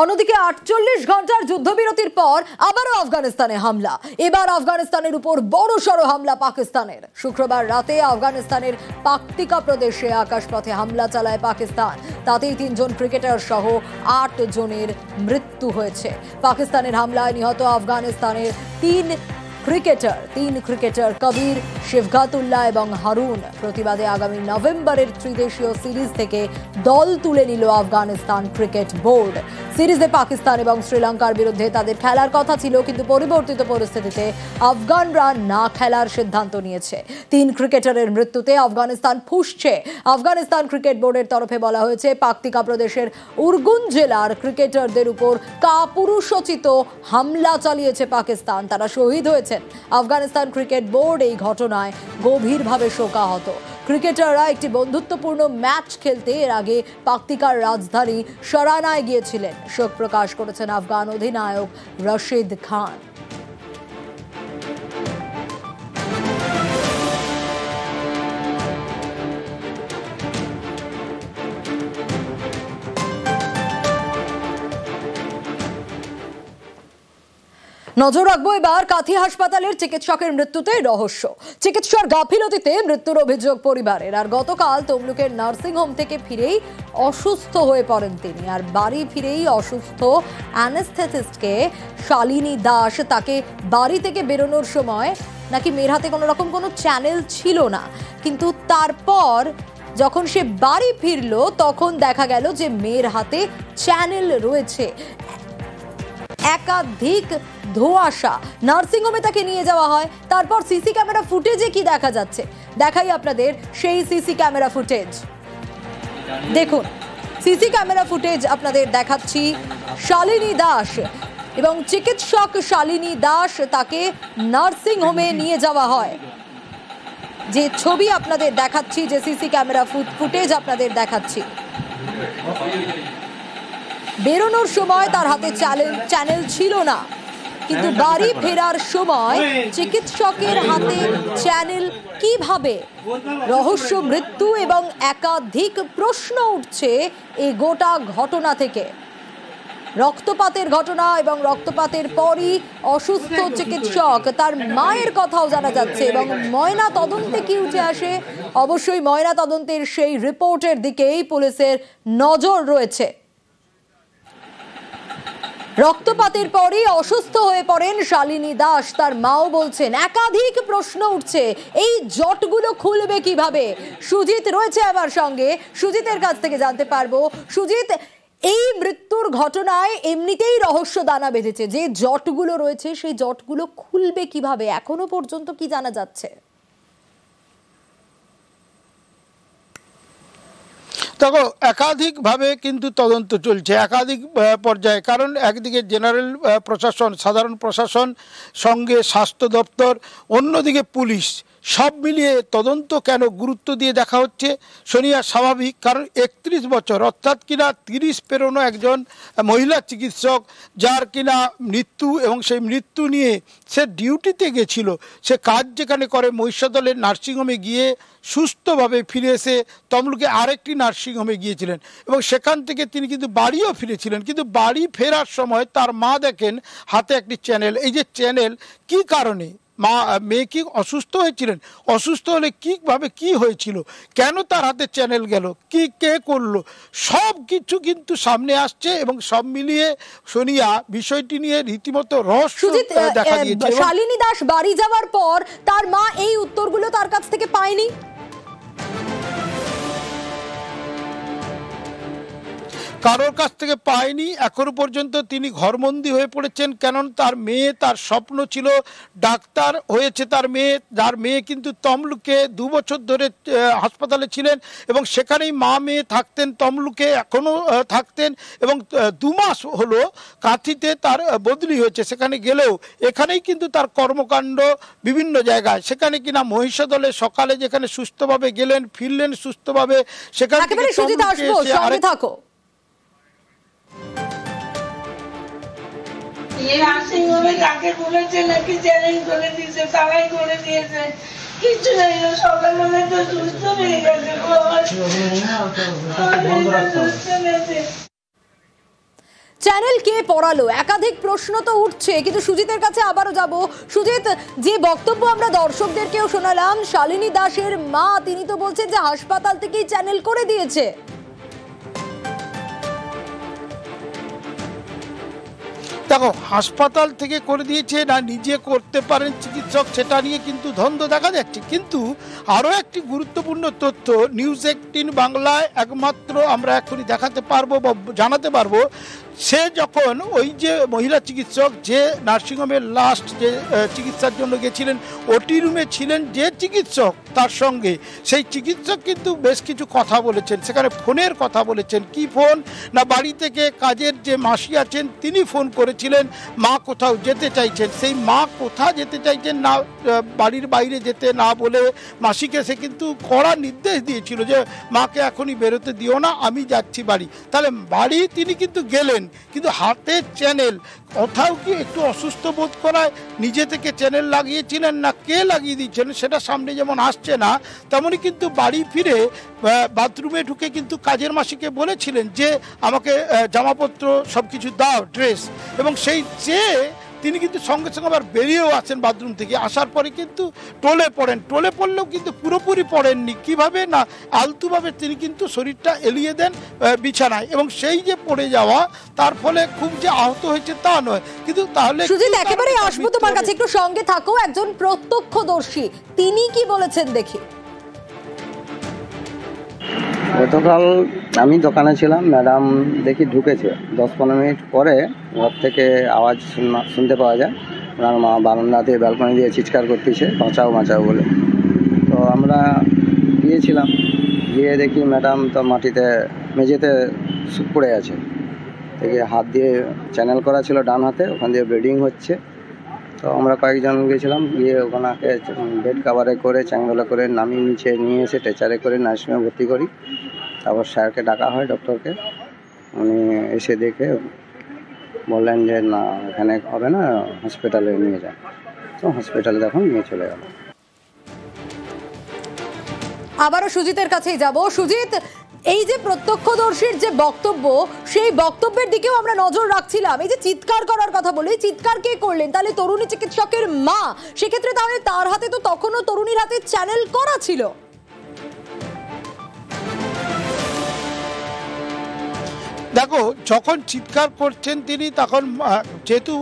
অন্যদিকে ৪৮ ঘন্টার যুদ্ধবিরতির পর আবারও আফগানিস্তানে হামলা। এবার আফগানিস্তানের উপর বড়সড় হামলা পাকিস্তানের। শুক্রবার রাতে আফগানিস্তানের পাকতিকা প্রদেশে আকাশপথে হামলা চালায় পাকিস্তান। তাতেই ৩ জন ক্রিকেটার সহ ৮ জনের মৃত্যু হয়েছে। পাকিস্তানের হামলায় নিহত আফগানিস্তানের তিন ক্রিকেটার কবির, শিফঘাতুল্লাহ এবং হারুন। প্রতিবাদে আগামী নভেম্বরের ত্রিদেশীয় সিরিজ থেকে দল তুলে নিল আফগানিস্তান ক্রিকেট বোর্ড। সিরিজে পাকিস্তান এবং শ্রীলঙ্কার বিরুদ্ধে তাদের খেলার কথা ছিল, কিন্তু পরিবর্তিত পরিস্থিতিতে আফগানরা না খেলার সিদ্ধান্ত নিয়েছে। ৩ ক্রিকেটারের মৃত্যুতে আফগানিস্তান ফুঁসছে। আফগানিস্তান ক্রিকেট বোর্ডের তরফে বলা হয়েছে, পাকতিকা প্রদেশের উরগুন জেলার ক্রিকেটারদের উপর কাপুরুষোচিত হামলা চালিয়েছে পাকিস্তান। তারা শহীদ হয়েছে। আফগানিস্তান ক্রিকেট বোর্ড এই ঘটনায় গভীরভাবে শোকাহত। ক্রিকেটাররা একটি বন্ধুত্বপূর্ণ ম্যাচ খেলতে এর আগে পাকতিকার রাজধানী শরানায় গিয়েছিলেন। শোক প্রকাশ করেছেন আফগান অধিনায়ক রশিদ খান। নজর রাখবো এবার কাথি হাসপাতালের চিকিৎসকের মৃত্যুতে রহস্য। চিকিৎসার গাফিলতিতে মৃত্যুর অভিযোগ পরিবারের। আর গতকাল তমলুকের নার্সিংহোম থেকে ফিরেই অসুস্থ হয়ে পড়েন তিনি। আর বাড়ি ফিরেই অসুস্থ অ্যানেস্থেটিস্টকে শালিনী দাস তাকে বাড়ি থেকে বেরোনোর সময় নাকি মেয়ের হাতে কোনো রকম কোনো চ্যানেল ছিল না, কিন্তু তারপর যখন সে বাড়ি ফিরলো তখন দেখা গেল যে মেয়ের হাতে চ্যানেল রয়েছে। একাধিক ধোঁয়াশা। নার্সিংহোমে তাকে নিয়ে যাওয়া হয়। তারপর সিসি ক্যামেরা ফুটেজে কি দেখা যাচ্ছে দেখাই আপনাদের সেই সিসি ক্যামেরা ফুটেজ। দেখুন, সিসি ক্যামেরা ফুটেজ আপনাদের দেখাচ্ছি। শালিনী দাস এবং চিকিৎসক শালিনী দাস তাকে নার্সিংহোমে নিয়ে যাওয়া হয়। যে ছবি আপনাদের দেখাচ্ছি, যে সিসি ক্যামেরা ফুটেজ আপনাদের দেখাচ্ছি, বেরোনোর সময় তার হাতে চ্যানেল ছিল না, কিন্তু বাড়ি ফেরার সময় চিকিৎসকের হাতে চ্যানেল কিভাবে? রহস্য মৃত্যু এবং একাধিক প্রশ্ন উঠছে এই গোটা ঘটনা থেকে। রক্তপাতের ঘটনা এবং রক্তপাতের পরই অসুস্থ চিকিৎসক, তার মায়ের কথাও জানা যাচ্ছে। এবং ময়না তদন্তে কি উঠে আসে? অবশ্যই ময়না তদন্তের সেই রিপোর্টের দিকেই পুলিশের নজর রয়েছে। রক্তপাতের পরই অসুস্থ হয়ে পড়েন শালিনী দাস, তার মাও বলছেন। একাধিক প্রশ্ন উঠছে, এই জটগুলো খুলবে কিভাবে? সুজিত রয়েছে আমার সঙ্গে, সুজিতের কাছ থেকে জানতে পারবো। সুজিত, এই মৃত্যুর ঘটনায় এমনিতেই রহস্য দানা বেঁধেছে, যে জটগুলো রয়েছে সেই জটগুলো খুলবে কিভাবে? এখনো পর্যন্ত কি জানা যাচ্ছে? দেখো, একাধিকভাবে কিন্তু তদন্ত চলছে, একাধিক পর্যায়ে। কারণ একদিকে জেনারেল প্রশাসন, সাধারণ প্রশাসন, সঙ্গে স্বাস্থ্য দপ্তর, অন্যদিকে পুলিশ, সব মিলিয়ে তদন্ত কেন গুরুত্ব দিয়ে দেখা হচ্ছে সোনিয়া স্বাভাবিক। কারণ ৩১ বছর, অর্থাৎ কিনা ৩০ পেরোনো একজন মহিলা চিকিৎসক, যার কিনা মৃত্যু, এবং সেই মৃত্যু নিয়ে সে ডিউটিতে গেছিল। সে কাজ যেখানে করে মহিষাদলের নার্সিংহোমে গিয়ে সুস্থভাবে ফিরে এসে তমলুকে আরেকটি নার্সিংহোমে গিয়েছিলেন, এবং সেখান থেকে তিনি কিন্তু বাড়িও ফিরেছিলেন। কিন্তু বাড়ি ফেরার সময় তার মা দেখেন হাতে একটি চ্যানেল। এই যে চ্যানেল, কি কারণে মেয়ে কি অসুস্থ হয়েছিলেন? অসুস্থ হলে কীভাবে কি হয়েছিল, কেন তার হাতে চ্যানেল গেল, কি কে করলো, সব কিছু কিন্তু সামনে আসছে। এবং সব মিলিয়ে সোনিয়া বিষয়টি নিয়ে রীতিমতো রহস্য দেখা দিয়েছে। শালিনী দাস বাড়ি যাওয়ার পর তার মা এই উত্তরগুলো তার কাছ থেকে পায়নি। কারোর কাছ থেকে পায়নি এখনো পর্যন্ত। তিনি ঘরবন্দি হয়ে পড়েছেন, কেন তার মেয়ে, তার স্বপ্ন ছিল ডাক্তার হয়েছে তার মেয়ে, যার মেয়ে কিন্তু তমলুকে 2 বছর ধরে হাসপাতালে ছিলেন, এবং সেখানেই মা মেয়ে থাকতেন, তমলুকে এখনও থাকতেন। এবং 2 মাস হলো কাঁথিতে তার বদলি হয়েছে, সেখানে গেলেও এখানেই কিন্তু তার কর্মকাণ্ড বিভিন্ন জায়গায়। সেখানে কিনা মহিষাদলে সকালে যেখানে সুস্থভাবে গেলেন, ফিরলেন সুস্থভাবে, সেখান থেকে থাকো। নার্সিংহোমে কাকে বলেছে নাকি চ্যালেঞ্জ করে দিয়েছে, তারাই করে দিয়েছে, কিছু নেই। সকালবেলা তো সুস্থ হয়ে গেছে। চ্যানেল কে পড়ালো, একাধিক প্রশ্ন তো উঠছে, কিন্তু সুজিতের কাছে আবারও যাব। সুজিত, যে বক্তব্য আমরা দর্শকদেরকেও শোনালাম, শালিনী দাসের মা তিনি তো বলছেন যে হাসপাতাল থেকেই চ্যানেল করে দিয়েছে। দেখো, হাসপাতাল থেকে করে দিয়েছে না নিজে করতে পারেন চিকিৎসক, সেটা নিয়ে কিন্তু দ্বন্দ্ব দেখা যাচ্ছে। কিন্তু আরও একটি গুরুত্বপূর্ণ তথ্য নিউজ 18 বাংলায় একমাত্র আমরা এখনই দেখাতে পারবো বা জানাতে পারবো, সে যখন ওই যে মহিলা চিকিৎসক যে নার্সিংহোমের লাস্ট যে চিকিৎসার জন্য গেছিলেন, ওটি রুমে ছিলেন যে চিকিৎসক, তার সঙ্গে সেই চিকিৎসক কিন্তু বেশ কিছু কথা বলেছেন। সেখানে ফোনের কথা বলেছেন। কি ফোন না, বাড়ি থেকে কাজের যে মাসি আছেন তিনি ফোন করেছিলেন, মা কোথাও যেতে চাইছেন। সেই মা কোথা যেতে চাইছেন না, বাড়ির বাইরে যেতে না বলে মাসিকে সে কিন্তু কড়া নির্দেশ দিয়েছিল যে মাকে এখনই বেরোতে দিও না, আমি যাচ্ছি বাড়ি। তাহলে বাড়ি তিনি কিন্তু গেলেন, কিন্তু হাতে চ্যানেল। কোথাও কি একটু অসুস্থ বোধ করায় নিজে থেকে চ্যানেল লাগিয়েছিলেন না কে লাগিয়ে দিচ্ছেন সেটা সামনে যেমন আসছে না, তেমনই কিন্তু বাড়ি ফিরে বাথরুমে ঢুকে কিন্তু কাজের মাসিকে বলেছিলেন যে আমাকে জামাপত্র সব কিছু দাও, ড্রেস, এবং সেই চেয়ে তিনি কিন্তু সঙ্গে সঙ্গে আবার বেরিয়েও আসেন বাথরুম থেকে। আসার পরে কিন্তু টলে পড়েন। টলে পড়লেও কিন্তু পুরোপুরি পড়েননি। কিভাবে না, আলতুভাবে তিনি কিন্তু শরীরটা এলিয়ে দেন বিছানায়, এবং সেই যে পড়ে যাওয়া তার ফলে খুব যে আহত হয়েছে তা নয়। কিন্তু তাহলে সুজিত, একেবারে আসবো তোমার কাছে, একটু সঙ্গে থাকো। একজন প্রত্যক্ষদর্শী তিনি কি বলেছেন দেখি। গতকাল আমি দোকানে ছিলাম, ম্যাডাম দেখি ঢুকেছে। 10-15 মিনিট পরে ঘর থেকে আওয়াজ শুনতে পাওয়া যায়, ওনার মা বারান্দা দিয়ে ব্যালকনি দিয়ে চিৎকার করতেছে বাঁচাও বাঁচাও বলে। তো আমরা গিয়েছিলাম, গিয়ে দেখি ম্যাডাম তো মাটিতে মেঝেতে পড়ে আছে। দেখি হাত দিয়ে চ্যানেল করা ছিল ডান হাতে, ওখান দিয়ে ব্লিডিং হচ্ছে। তো আমরা কয়েকজন গিয়েছিলাম, গিয়ে ওখানে বেড কাভারে করে চ্যাঙ্গলে করে নামিয়ে নিচে নিয়ে এসে টেচারে করে নার্সিংহোমে ভর্তি করি। তারপর স্যারকে ডাকা হয়, ডক্টরকে। উনি এসে দেখে বললেন যে না, এখানে হবে না, হসপিটালে নিয়ে যান। তো হসপিটালে তখন নিয়ে চলে গেল। আবারও সুজিতের কাছেই যাব। সুজিত, এই যে প্রত্যক্ষদর্শীর যে বক্তব্য, সেই বক্তব্যের দিকেও আমরা নজর রাখছিলাম। এই যে চিৎকার করার কথা বলে, চিৎকার কে করলেন? তাহলে তরুণী চিকিৎসকের মা। সেক্ষেত্রে তাহলে তার হাতে তো তখনও তরুণীর হাতে চ্যানেল করা ছিল। দেখো, যখন চিৎকার করছেন তিনি, তখন যেহেতু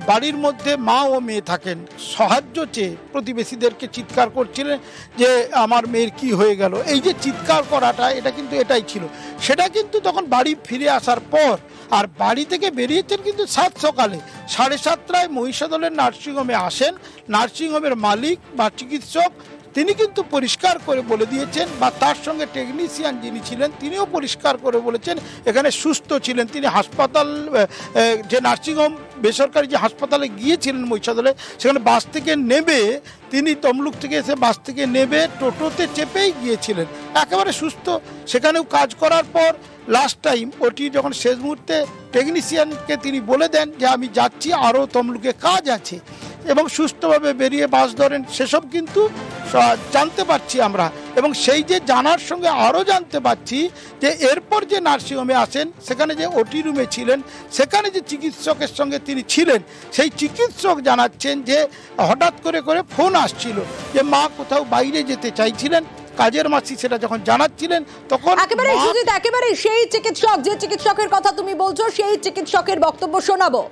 বাড়ির মধ্যে মা ও মেয়ে থাকেন, সাহায্য চেয়ে প্রতিবেশীদেরকে চিৎকার করছিলেন যে আমার মেয়ের কি হয়ে গেল। এই যে চিৎকার করাটা, এটা কিন্তু এটাই ছিল। সেটা কিন্তু তখন বাড়ি ফিরে আসার পর, আর বাড়ি থেকে বেরিয়েছেন কিন্তু 7 সকালে 7:30টায় মহিষাদলের নার্সিংহোমে আসেন। নার্সিংহোমের মালিক বা চিকিৎসক তিনি কিন্তু পরিষ্কার করে বলে দিয়েছেন, বা তার সঙ্গে টেকনিশিয়ান যিনি ছিলেন তিনিও পরিষ্কার করে বলেছেন এখানে সুস্থ ছিলেন। তিনি হাসপাতাল, যে নার্সিংহোম বেসরকারি যে হাসপাতালে গিয়েছিলেন মহিষাদলে, সেখানে বাস থেকে নেবে, তিনি তমলুক থেকে এসে বাস থেকে নেবে টোটোতে চেপেই গিয়েছিলেন, একেবারে সুস্থ। সেখানেও কাজ করার পর লাস্ট টাইম ওটি যখন শেষ মুহূর্তে টেকনিশিয়ানকে তিনি বলে দেন যে আমি যাচ্ছি, আরও তমলুকে কাজ আছে, এবং সুস্থভাবে বেরিয়ে বাস ধরেন। সেসব কিন্তু জানতে পারছি আমরা, এবং সেই যে জানার সঙ্গে আরও জানতে পারছি যে এরপর যে নার্সিংহোমে আসেন, সেখানে যে ওটি রুমে ছিলেন, সেখানে যে চিকিৎসকের সঙ্গে তিনি ছিলেন, সেই চিকিৎসক জানাচ্ছেন যে হঠাৎ করে ফোন আসছিল যে মা কোথাও বাইরে যেতে চাইছিলেন। কাজের মাসি সেটা যখন জানাচ্ছিলেন, তখন একেবারে সুজিত, একেবারে সেই চিকিৎসক, যে চিকিৎসকের কথা তুমি বলছো, সেই চিকিৎসকের বক্তব্য শোনাবো।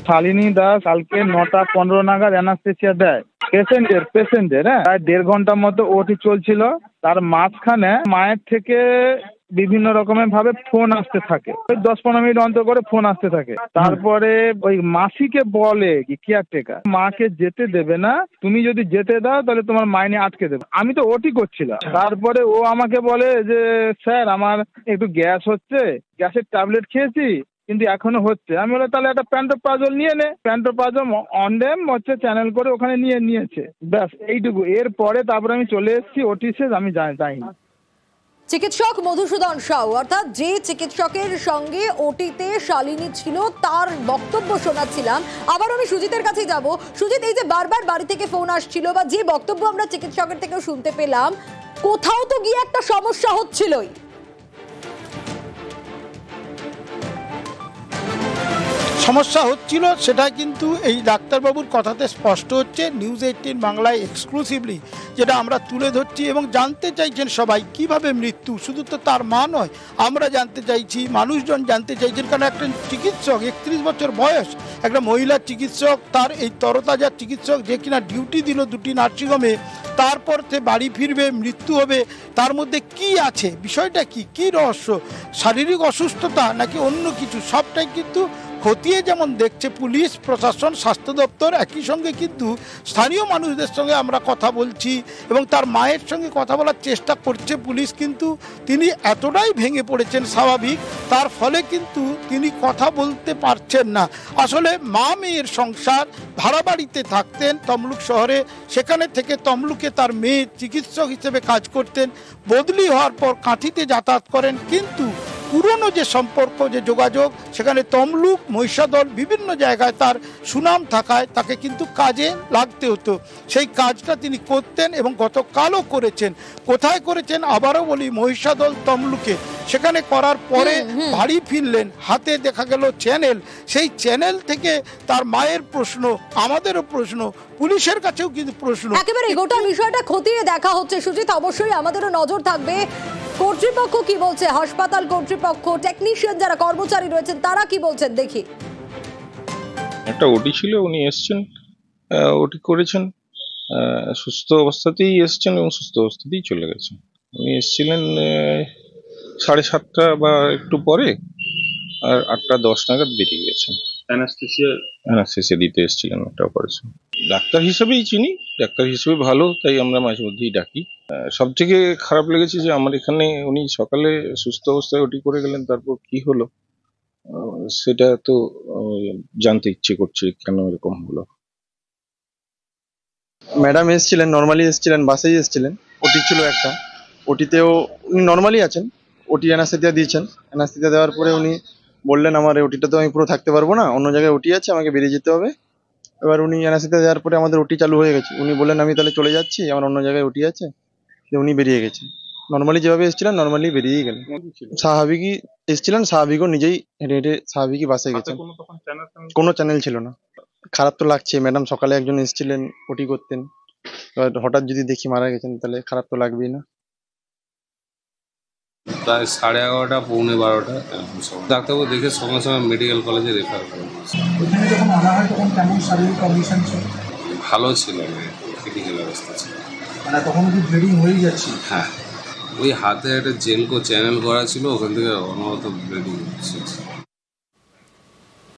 শালিনী দাস কালকে 9:15 নাগাদ অ্যানাস্থেসিয়া দেয় পেশেন্টের, হ্যাঁ, প্রায় 1.5 ঘন্টার মতো ওটি চলছিল। তার মাঝখানে মায়ের থেকে বিভিন্ন রকমের ভাবে ফোন আসতে থাকে, 10-15 মিনিট অন্তর করে ফোন আসতে থাকে। তারপরে ওই মাসিকে বলে কি কেয়ারটেকার, মাকে যেতে দেবে না, তুমি যদি যেতে দাও তাহলে তোমার মাইনে আটকে দেবে। আমি তো ওটি করছিলাম। তারপরে ও আমাকে বলে যে স্যার আমার একটু গ্যাস হচ্ছে, গ্যাসের ট্যাবলেট খেয়েছি কিন্তু এখনো হচ্ছে। আমি বলে তাহলে একটা প্যান্টোপ্রাজল নিয়ে নে। প্যান্টোপ্রাজল অনডেম হচ্ছে চ্যানেল করে ওখানে নিয়েছে, ব্যাস এইটুকু। এরপরে তারপরে আমি চলে এসেছি, ওটি শেষ, আমি যাইনি। চিকিৎসক মধুসূদন সাউ, অর্থাৎ যে চিকিৎসকের সঙ্গে ওটিতে শালিনী ছিল, তার বক্তব্য শোনাচ্ছিলাম। আবার আমি সুজিতের কাছে যাব। সুজিত, এই যে বারবার বাড়ি থেকে ফোন আসছিল, বা যে বক্তব্য আমরা চিকিৎসকের থেকেও শুনতে পেলাম, কোথাও তো গিয়ে একটা সমস্যা হচ্ছিলই। সমস্যা হচ্ছিল সেটা কিন্তু এই ডাক্তারবাবুর কথাতে স্পষ্ট হচ্ছে। নিউজ 18 বাংলায় এক্সক্লুসিভলি যেটা আমরা তুলে ধরছি এবং জানতে চাইছেন সবাই কিভাবে মৃত্যু, শুধু তো তার মা নয়, আমরা জানতে চাইছি, মানুষজন জানতে চাইছেন। কারণ একটা চিকিৎসক 31 বছর বয়স, একটা মহিলা চিকিৎসক, তার এই তরতাজা চিকিৎসক যে কিনা ডিউটি দিল দুটি নার্সিংহোমে, তারপর সে বাড়ি ফিরবে, মৃত্যু হবে, তার মধ্যে কি আছে, বিষয়টা কি রহস্য, শারীরিক অসুস্থতা নাকি অন্য কিছু, সবটাই কিন্তু খতিয়ে যেমন দেখছে পুলিশ প্রশাসন, স্বাস্থ্য দপ্তর। একই সঙ্গে কিন্তু স্থানীয় মানুষদের সঙ্গে আমরা কথা বলছি এবং তার মায়ের সঙ্গে কথা বলার চেষ্টা করছে পুলিশ, কিন্তু তিনি এতটাই ভেঙে পড়েছেন স্বাভাবিক, তার ফলে কিন্তু তিনি কথা বলতে পারছেন না। আসলে মা মেয়ের সংসার, ভাড়া বাড়িতে থাকতেন তমলুক শহরে, সেখানে থেকে তমলুকে তার মেয়ে চিকিৎসক হিসেবে কাজ করতেন, বদলি হওয়ার পর কাঁথিতে যাতায়াত করেন, কিন্তু পুরনো যে সম্পর্ক, যে যোগাযোগ, সেখানে তমলুক, মহিষাদল বিভিন্ন জায়গায় তার সুনাম থাকায় তাকে কিন্তু কাজে লাগতে হতো। সেই কাজটা তিনি করতেন এবং গতকালও করেছেন। কোথায় করেছেন আবারও বলি, মহিষাদল তমলুকে। সেখানে করার পরে বাড়ি ফিরলেন, হাতে দেখা গেল চ্যানেল। সেই চ্যানেল থেকে তার মায়ের প্রশ্ন, আমাদেরও প্রশ্ন, পুলিশের কাছেও কিন্তু প্রশ্ন। একেবারে গোটা বিষয়টা খতিয়ে দেখা হচ্ছে সুজিত, অবশ্যই আমাদেরও নজর থাকবে কর্তৃপক্ষ কি বলছে, হাসপাতাল কর্তৃপক্ষ, টেকনিশিয়ান যারা কর্মচারী রয়েছেন তারা কি বলছেন দেখি। একটা ওটি ছিল, উনি এসছেন, ওটি করেছেন, সুস্থ অবস্থাতেই এসছেন এবং সুস্থ অবস্থাতেই চলে গেছেন। উনি এসছিলেন 7:30 বা একটু পরে, আর 8:10 নাগাদ বেরিয়ে গেছেন। অ্যানাস্থেসিয়া দিতে এসেছিলেন একটা অপারেশন। ডাক্তার হিসেবেই চিনি, ডাক্তার হিসেবে ভালো, তাই আমরা মাঝে মধ্যেই ডাকি। সব থেকে খারাপ লেগেছে যে আমার এখানে উনি সকালে সুস্থ অবস্থায় ওটি করে গেলেন, তারপর কি হলো সেটা তো জানতে ইচ্ছে করছে কেন এরকম হলো। ম্যাডাম এসেছিলেন, নর্মালি এসেছিলেন, বাসেই এসেছিলেন। ওটি ছিল একটা, ওটিতেও উনি নর্মালি আছেন, ওটি অ্যানাস্থেসিয়া দিয়েছেন। অ্যানাস্থেসিয়া দেওয়ার পরে উনি বললেন আমার ওটিটা তো আমি পুরো থাকতে পারবো না, অন্য জায়গায় ওটি আছে, আমাকে বেরিয়ে যেতে হবে। এবার উনি অ্যানাস্থেসিয়া দেওয়ার পরে আমাদের ওটি চালু হয়ে গেছে। উনি বললেন আমি তাহলে চলে যাচ্ছি, আমার অন্য জায়গায় ওটি আছে। উনি বেরিয়ে গেছেন, নর্মালি যেভাবে এসেছিলেন নর্মালি বেরিয়েই গেলেন। স্বাভাবিকই এসেছিলেন, স্বাভাবিকও নিজেই হেঁটে হেঁটে স্বাভাবিকই বাসে গেছেন, কোনো চ্যানেল ছিল না। খারাপ তো লাগছে, ম্যাডাম সকালে একজন এসেছিলেন ওটি করতেন, এবার হঠাৎ যদি দেখি মারা গেছেন তাহলে খারাপ তো লাগবেই না। প্রায় 11:30 পৌনে 12টা এরকম সময় ডাক্তারবাবু দেখে সঙ্গে সঙ্গে মেডিকেল কলেজে রেফার করেন। ওইখানে যখন আনা হয় তখন কেমন শারীরিক কন্ডিশন ছিল? ভালো ছিল, ক্রিটিক্যাল অবস্থা ছিল। মানে তখন কি ব্লিডিং হয়ে যাচ্ছে? হ্যাঁ, ওই হাতে একটা চ্যানেল করা ছিল, ওখান থেকে অনবরত ব্লিডিং হচ্ছে।